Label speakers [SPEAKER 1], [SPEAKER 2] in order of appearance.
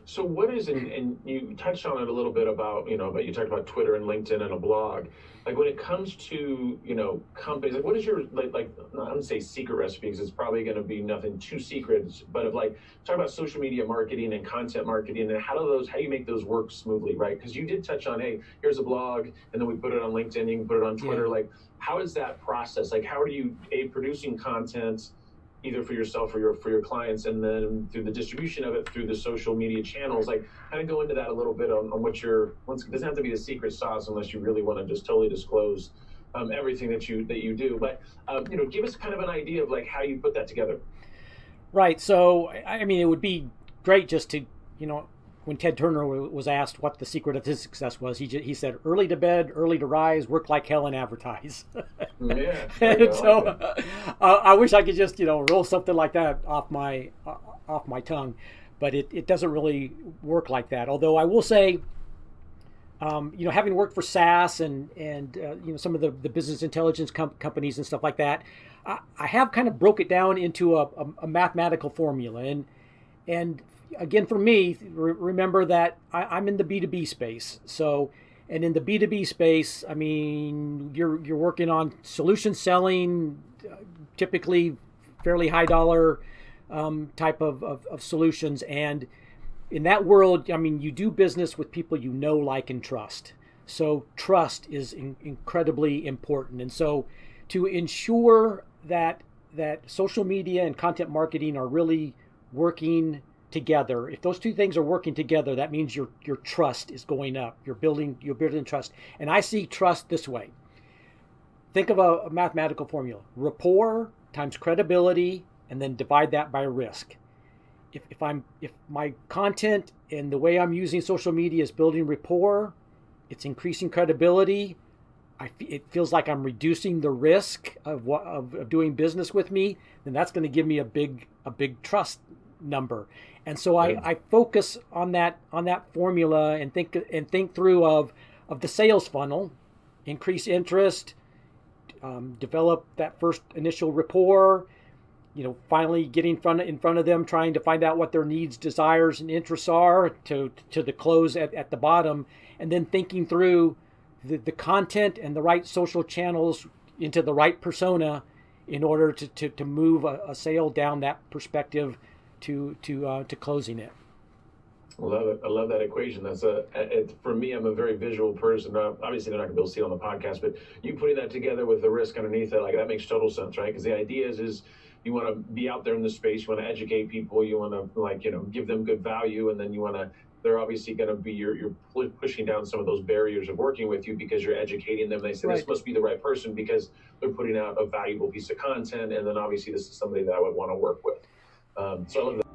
[SPEAKER 1] So what is, and you touched on it a little bit about, but you talked about Twitter and LinkedIn and a blog. Like when it comes to, companies, like what is your, like I wouldn't say secret recipe because it's probably going to be nothing too secret, but of like, talk about social media marketing and content marketing and how do you make those work smoothly, right? Because you did touch on, hey, here's a blog and then we put it on LinkedIn, you can put it on Twitter.
[SPEAKER 2] Yeah.
[SPEAKER 1] Like, how is that process? Like, how are you, producing content either for yourself or for your clients, and then through the distribution of it through the social media channels, like kind of go into that a little bit on what your, once it doesn't have to be the secret sauce unless you really want to just totally disclose everything that you do, but give us kind of an idea of like how you put that together.
[SPEAKER 2] Right. So, I mean, it would be great just to, when Ted Turner was asked what the secret of his success was, he said, early to bed, early to rise, work like hell, and advertise.
[SPEAKER 1] Yeah,
[SPEAKER 2] And so
[SPEAKER 1] like
[SPEAKER 2] I wish I could just, roll something like that off my tongue, but it doesn't really work like that. Although I will say, having worked for SaaS and some of the business intelligence companies and stuff like that, I have kind of broke it down into a mathematical formula. And again, for me, remember that I'm in the B2B space. So, and in the B2B space, I mean, you're working on solution selling, typically fairly high dollar type of solutions. And in that world, I mean, you do business with people you know, like, and trust. So trust is incredibly important. And so to ensure that social media and content marketing are really working together, if those two things are working together, that means your trust is going up. You're building trust. And I see trust this way. Think of a mathematical formula: rapport times credibility, and then divide that by risk. If my content and the way I'm using social media is building rapport, it's increasing credibility. It feels like I'm reducing the risk of doing business with me, then that's going to give me a big trust number. And so I focus on that formula and think through of the sales funnel: increase interest, develop that first initial rapport, finally getting in front of them, trying to find out what their needs, desires, and interests are, to the close at the bottom, and then thinking through the content and the right social channels into the right persona in order to move a sale down that perspective to closing it.
[SPEAKER 1] I love it. I love that equation. For me, I'm a very visual person. Obviously, they're not going to be able to see it on the podcast, but you putting that together with the risk underneath it, like that makes total sense, right? Because the idea is you want to be out there in the space, you want to educate people, you want to give them good value, and then they're obviously going to be you're pushing down some of those barriers of working with you because you're educating them. They say, right, this must be the right person because they're putting out a valuable piece of content, and then obviously this is somebody that I would want to work with. So I love that.